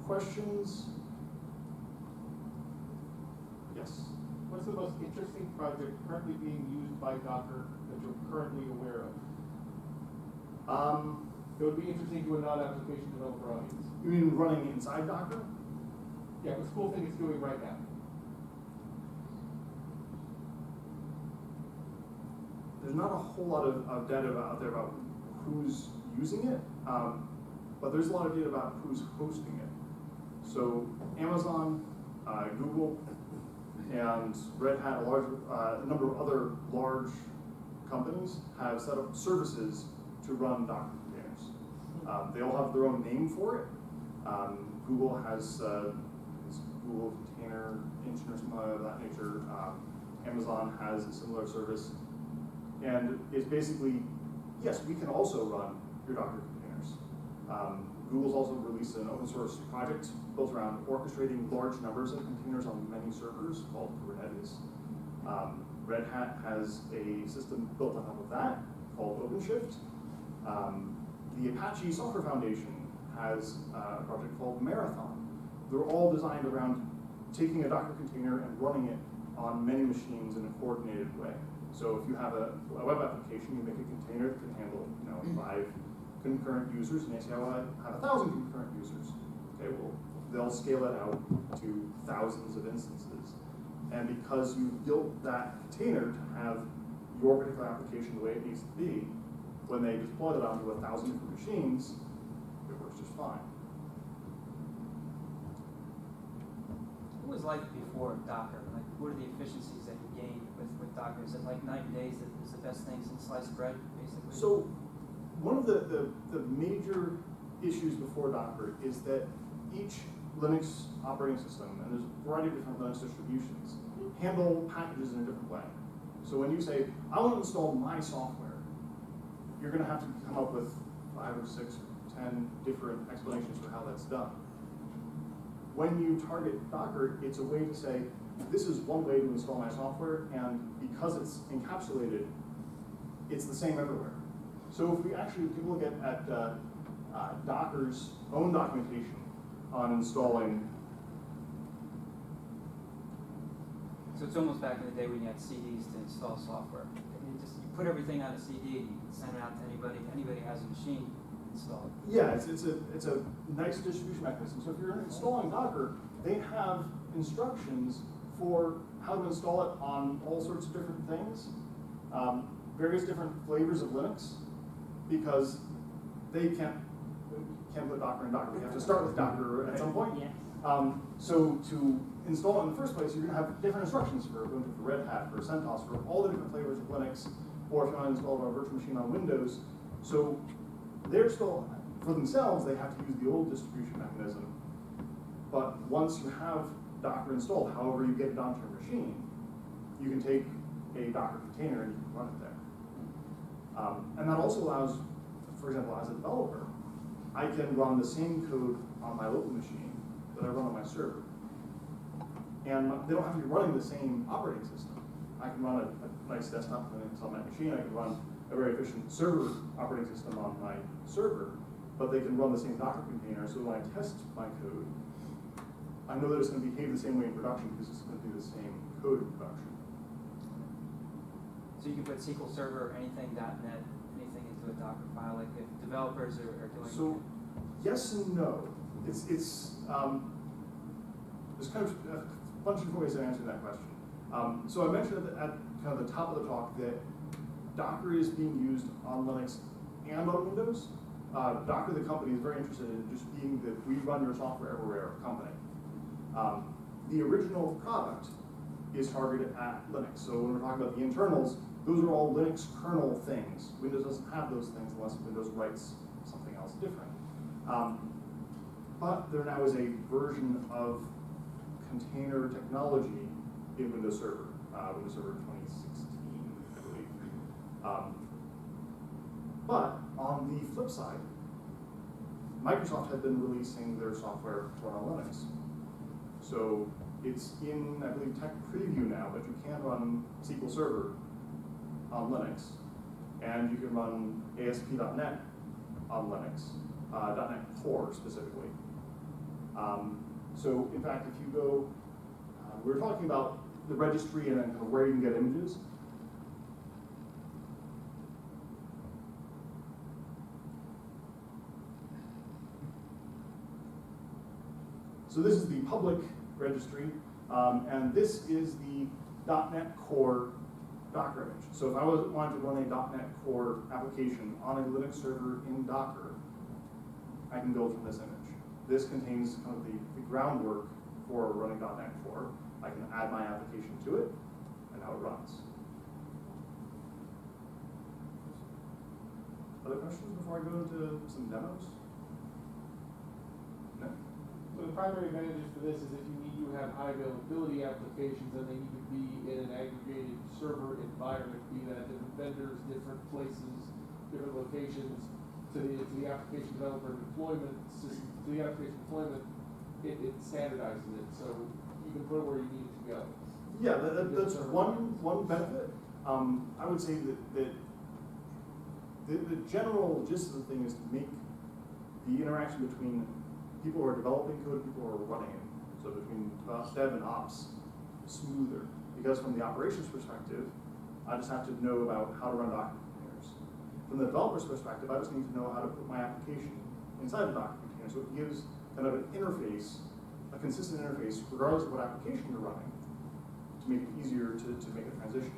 questions? Yes? What's the most interesting project currently being used by Docker that you're currently aware of? It would be interesting to a non-application developer audience. You mean running inside Docker? Yeah, what's the cool thing it's doing right now? There's not a whole lot of data out there about who's using it, but there's a lot of data about who's hosting it. So Amazon, Google, and Red Hat, a number of other large companies have set up services to run Docker containers. They all have their own name for it. Google has Google Container Engine or something of that nature. Amazon has a similar service. And it's basically, yes, we can also run your Docker containers. Google's also released an open source project built around orchestrating large numbers of containers on many servers called Kubernetes. Red Hat has a system built on top of that called OpenShift. The Apache Software Foundation has a project called Marathon. They're all designed around taking a Docker container and running it on many machines in a coordinated way. So if you have a web application, you make a container that can handle 5 concurrent users, and they say, oh, I have 1,000 concurrent users. Okay, well, they'll scale it out to thousands of instances. And because you built that container to have your particular application the way it needs to be, when they deploy it onto 1,000 different machines, it works just fine. What was life before Docker? Like, what are the efficiencies that you gained with Docker? Is it like 90 days that is the best thing since sliced bread, basically? So one of the major issues before Docker is that each Linux operating system, and there's a variety of different Linux distributions, handle packages in a different way. So when you say, I want to install my software, you're going to have to come up with 5 or 6 or 10 different explanations for how that's done. When you target Docker, it's a way to say, this is one way to install my software, and because it's encapsulated, it's the same everywhere. So if we actually take a look at Docker's own documentation on installing. So it's almost back in the day when you had CDs to install software. You put everything on a CD and you can send it out to anybody. Anybody has a machine, install it. Yeah, it's a nice distribution mechanism. So if you're installing Docker, they have instructions for how to install it on all sorts of different things, various different flavors of Linux, because they can't put Docker in Docker. We have to start with Docker at some point. Yes. So to install it in the first place, you're going to have different instructions for Ubuntu, for Red Hat, for CentOS, for all the different flavors of Linux, or if you want to install it on a virtual machine on Windows. So they're still, for themselves, they have to use the old distribution mechanism. But once you have Docker installed, however you get it onto your machine, you can take a Docker container and you can run it there. And that also allows, for example, as a developer, I can run the same code on my local machine that I run on my server. And they don't have to be running the same operating system. I can run a nice desktop Linux on my machine. I can run a very efficient server operating system on my server, but they can run the same Docker container. So when I test my code, I know that it's going to behave the same way in production because it's going to do the same code in production. So you can put SQL Server or anything, .NET, anything into a Docker file, like if developers are doing. So yes and no. There's kind of a bunch of different ways of answering that question. So I mentioned at kind of the top of the talk that Docker is being used on Linux and on Windows. Docker, the company, is very interested in just being the we run your software everywhere company. The original product is targeted at Linux. So when we're talking about the internals, those are all Linux kernel things. Windows doesn't have those things unless Windows writes something else different. But there now is a version of container technology in Windows Server, Windows Server 2016, I believe. But on the flip side, Microsoft had been releasing their software to run on Linux. So it's in, I believe, Tech Preview now, but you can run SQL Server on Linux, and you can run ASP.NET on Linux, .NET Core specifically. So in fact, if you go, we were talking about the registry and then kind of where you can get images. So this is the public registry, and this is the .NET Core Docker image. So if I wanted to run a .NET Core application on a Linux server in Docker, I can build from this image. This contains kind of the groundwork for running .NET Core. I can add my application to it, and now it runs. Other questions before I go into some demos? No? So the primary advantages for this is if you need to have high availability applications, then they need to be in an aggregated server environment, be that different vendors, different places, different locations. To the application developer deployment system, to the application deployment, it standardizes it, so you can put it where you need it to go. Yeah, that's one benefit. I would say that the general gist of the thing is to make the interaction between people who are developing code and people who are running it, so between dev and ops, smoother. Because from the operations perspective, I just have to know about how to run Docker containers. From the developer's perspective, I just need to know how to put my application inside the Docker container, so it gives kind of an interface, a consistent interface, regardless of what application you're running, to make it easier to make a transition.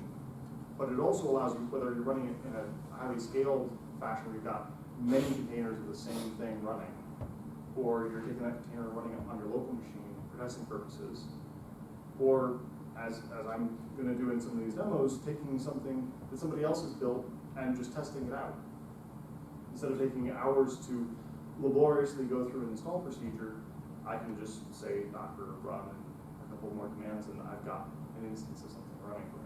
But it also allows you, whether you're running it in a highly scaled fashion, where you've got many containers of the same thing running, or you're taking that container and running it on your local machine for testing purposes, or as I'm going to do in some of these demos, taking something that somebody else has built and just testing it out. Instead of taking hours to laboriously go through an install procedure, I can just say Docker run and a couple more commands, and I've got an instance of something running for me.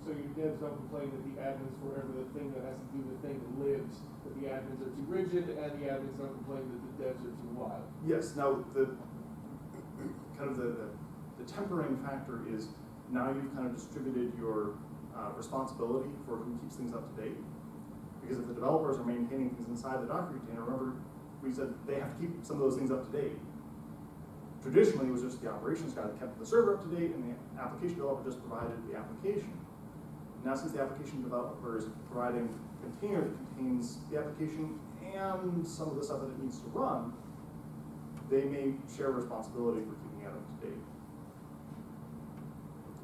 So your devs don't complain that the admins, wherever the thing that has to do the thing lives, that the admins are too rigid, and the admins don't complain that the devs are too wild. Yes, now the kind of the tempering factor is now you've kind of distributed your responsibility for who keeps things up to date. Because if the developers are maintaining things inside the Docker container, remember we said they have to keep some of those things up to date. Traditionally, it was just the operations guy that kept the server up to date, and the application developer just provided the application. Now, since the application developer is providing a container that contains the application and some of the stuff that it needs to run, they may share responsibility for keeping it up to date.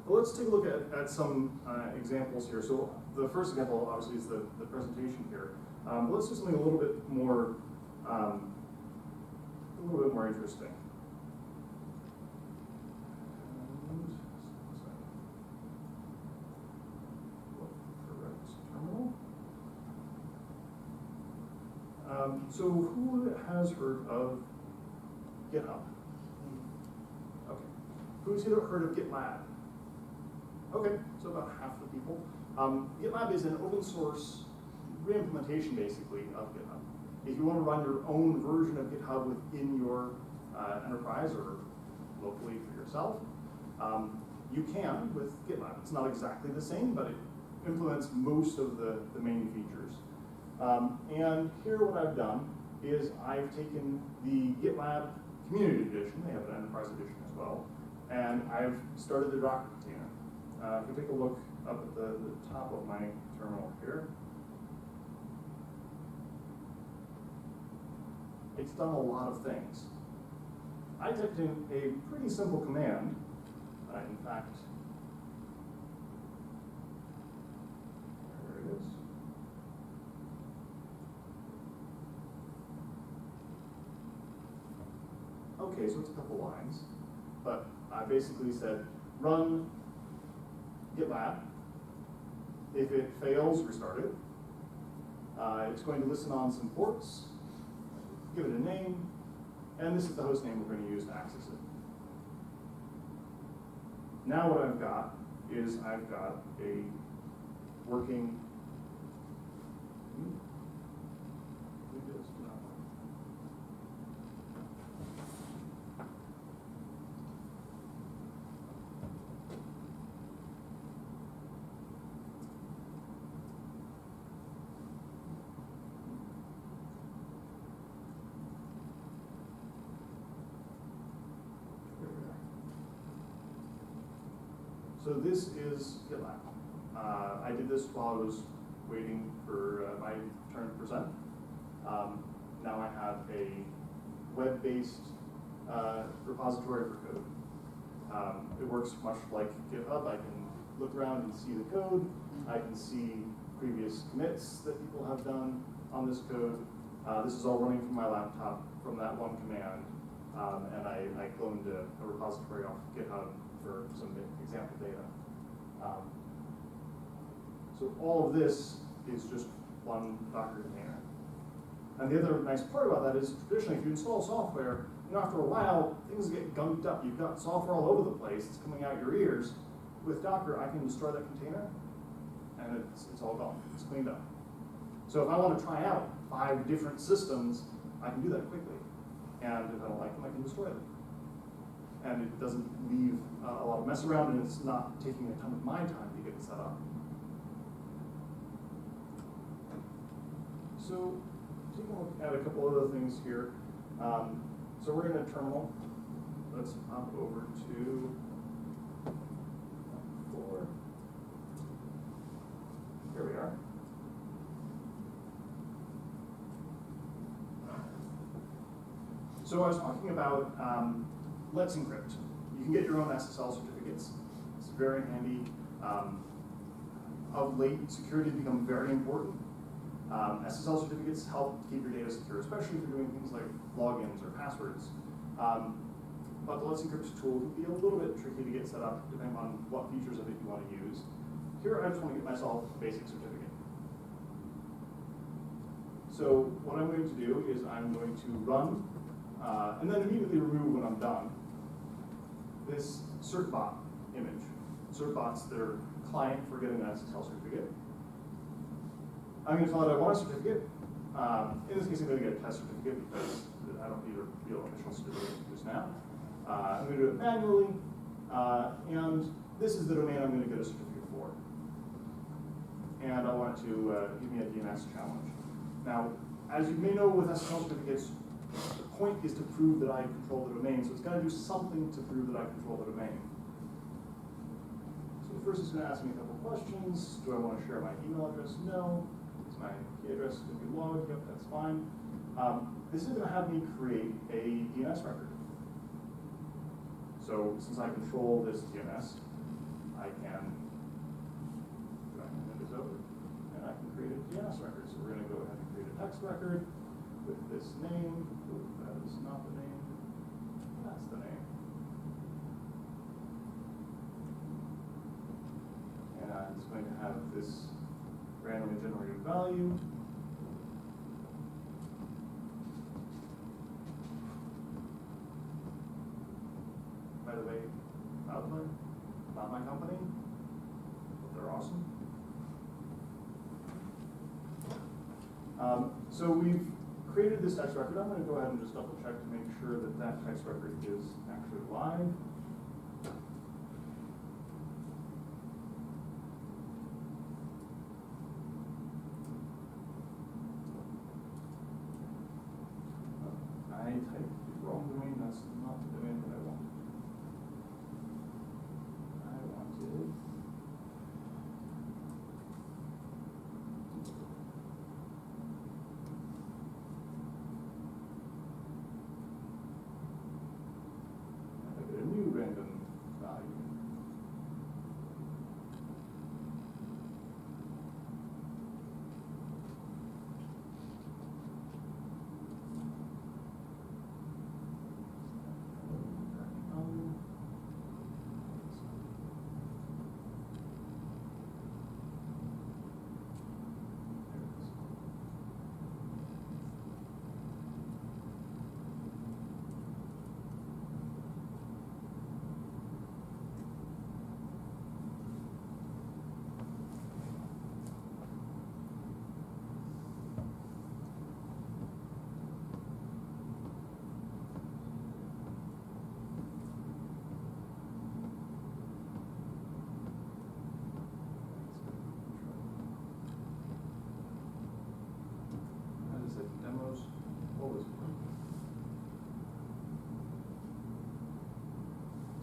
But let's take a look at some examples here. So the first example, obviously, is the presentation here. But let's do something a little bit more interesting. So who has heard of GitHub? Okay. Who's heard of GitLab? Okay, so about half the people. GitLab is an open source re-implementation, basically, of GitHub. If you want to run your own version of GitHub within your enterprise or locally for yourself, you can with GitLab. It's not exactly the same, but it implements most of the main features. And here what I've done is I've taken the GitLab Community Edition, they have an Enterprise Edition as well, and I've started the Docker container. If you take a look up at the top of my terminal here, it's done a lot of things. I typed in a pretty simple command, in fact, there it is. Okay, so it's a couple lines, but I basically said, run GitLab. If it fails, restart it. It's going to listen on some ports, give it a name, and this is the host name we're going to use to access it. Now what I've got is I've got a working So this is GitLab. I did this while I was waiting for my turn to present. Now I have a web-based repository for code. It works much like GitHub. I can look around and see the code. I can see previous commits that people have done on this code. This is all running from my laptop from that one command. And I cloned a repository off GitHub for some example data. So all of this is just one Docker container. And the other nice part about that is traditionally if you install software, after a while, things get gunked up. You've got software all over the place. It's coming out your ears. With Docker, I can destroy that container, and it's all gone. It's cleaned up. So if I want to try out 5 different systems, I can do that quickly. And if I don't like them, I can destroy them. And it doesn't leave a lot of mess around, and it's not taking a ton of my time to get it set up. So taking a look at a couple other things here. So we're in a terminal. Let's hop over to 4. Here we are. So I was talking about Let's Encrypt. You can get your own SSL certificates. It's very handy. Of late, security has become very important. SSL certificates help keep your data secure, especially if you're doing things like logins or passwords. But the Let's Encrypt tool can be a little bit tricky to get set up depending on what features of it you want to use. Here, I just want to get myself a basic certificate. So what I'm going to do is I'm going to run, and then immediately remove when I'm done, this certbot image. Certbot's their client for getting an SSL certificate. I'm going to tell it I want a certificate. In this case, I'm going to get a test certificate because I don't need a real official certificate just now. I'm going to do it manually, and this is the domain I'm going to get a certificate for. And I want it to give me a DNS challenge. Now, as you may know with SSL certificates, the point is to prove that I control the domain, so it's got to do something to prove that I control the domain. So first it's going to ask me a couple questions. Do I want to share my email address? No. Is my IP address going to be logged? Yep, that's fine. This is going to have me create a DNS record. So since I control this DNS, I can move this over, and I can create a DNS record. So we're going to go ahead and create a text record with this name. Ooh, that is not the name. That's the name. And it's going to have this randomly generated value. By the way, Outlet, not my company, but they're awesome. So we've created this text record. I'm going to go ahead and just double check to make sure that that text record is actually live. I typed the wrong domain. That's not the domain that I want. I wanted. I get a new random value. Demos, what was it?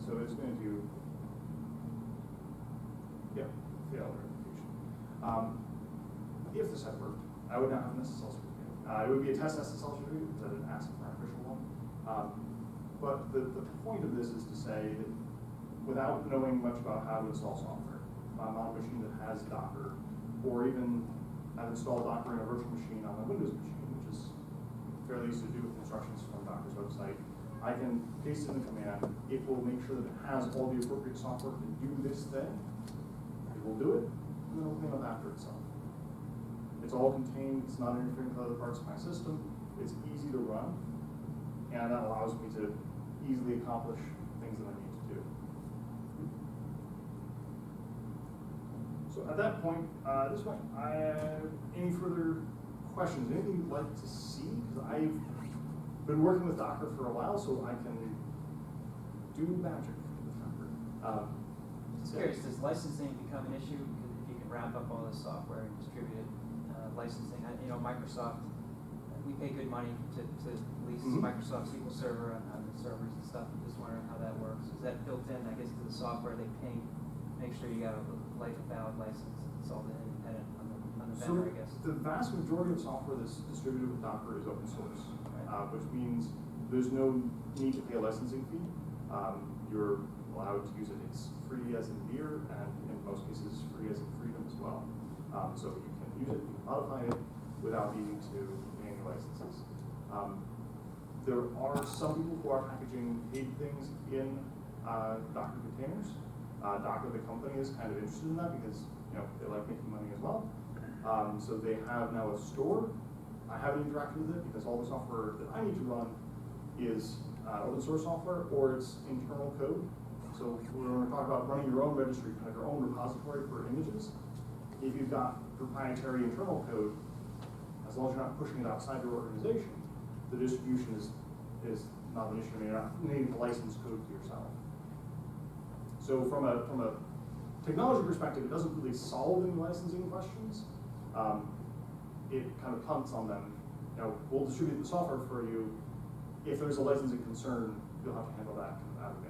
So it's going to, yeah, fail verification. If this had worked, I would not have an SSL certificate. It would be a test SSL certificate because I didn't ask for an official one. But the point of this is to say that without knowing much about how to install software, if I'm on a machine that has Docker, or even I've installed Docker in a virtual machine on a Windows machine, fairly easy to do with instructions from Docker's website. I can paste in the command. It will make sure that it has all the appropriate software to do this thing. It will do it, and then it will clean up after itself. It's all contained. It's not interfering with other parts of my system. It's easy to run, and that allows me to easily accomplish things that I need to do. So at that point, any further questions? Anything you'd like to see? Because I've been working with Docker for a while, so I can do magic with Docker. Just curious, does licensing become an issue? Because if you can wrap up all this software and distribute it, licensing, Microsoft, we pay good money to lease Microsoft SQL Server on the servers and stuff. I'm just wondering how that works. Is that built in, I guess, to the software they pay? Make sure you got a valid license. It's all independent on the vendor, I guess. The vast majority of software that's distributed with Docker is open source, which means there's no need to pay a licensing fee. You're allowed to use it. It's free as in beer, and in most cases, free as in freedom as well. So you can use it, you can modify it without needing to pay any licenses. There are some people who are packaging paid things in Docker containers. Docker, the company, is kind of interested in that because they like making money as well. So they have now a store I haven't interacted with it because all the software that I need to run is open source software or it's internal code. So when we're talking about running your own registry, kind of your own repository for images, if you've got proprietary internal code, as long as you're not pushing it outside your organization, the distribution is not an issue. I mean, you're not needing to license code to yourself. So from a technology perspective, it doesn't really solve any licensing questions. It kind of punts on them. You know, we'll distribute the software for you. If there's a licensing concern, you'll have to handle that out of the